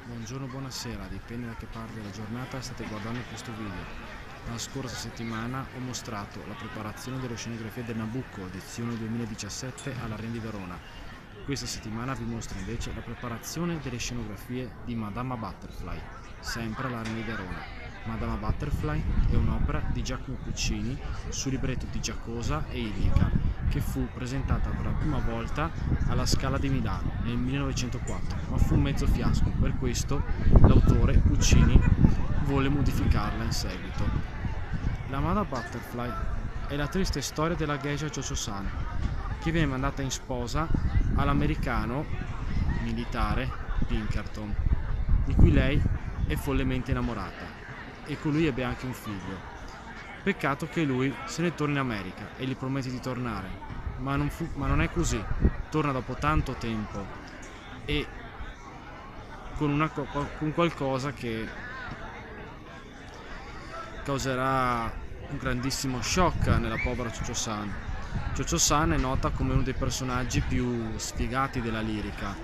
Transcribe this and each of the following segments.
Buongiorno, buonasera, dipende da che parte della giornata state guardando questo video. La scorsa settimana ho mostrato la preparazione delle scenografie del Nabucco, edizione 2017 all'Arena di Verona. Questa settimana vi mostro invece la preparazione delle scenografie di Madama Butterfly, sempre all'Arena di Verona. Madama Butterfly è un'opera di Giacomo Puccini su libretto di Giacosa e Illica, che fu presentata per la prima volta alla Scala di Milano nel 1904, ma fu un mezzo fiasco. Per questo l'autore Puccini volle modificarla in seguito. La Madama Butterfly è la triste storia della geisha Cho-Cho-san, che viene mandata in sposa all'americano militare Pinkerton, di cui lei è follemente innamorata, e con lui ebbe anche un figlio. Peccato che lui se ne torna in America e gli promette di tornare, ma non è così. Torna dopo tanto tempo e con qualcosa che causerà un grandissimo shock nella povera Cho-Cho-san. Cho-Cho-san è nota come uno dei personaggi più sfigati della lirica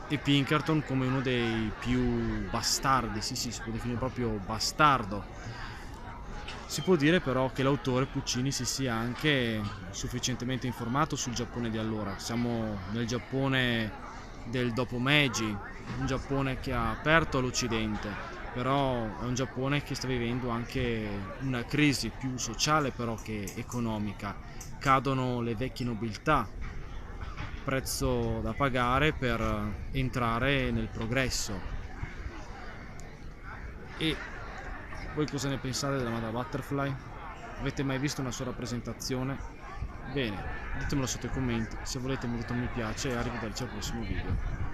e Pinkerton come uno dei più bastardi, sì, si può definire proprio bastardo. Si può dire però che l'autore Puccini si sia anche sufficientemente informato sul Giappone di allora. Siamo nel Giappone del dopo Meiji, un Giappone che ha aperto all'Occidente, però è un Giappone che sta vivendo anche una crisi più sociale però che economica. Cadono le vecchie nobiltà, prezzo da pagare per entrare nel progresso. E voi cosa ne pensate della Madama Butterfly? Avete mai visto una sua rappresentazione? Bene, ditemelo sotto i commenti, se volete mettete un mi piace e arrivederci al prossimo video.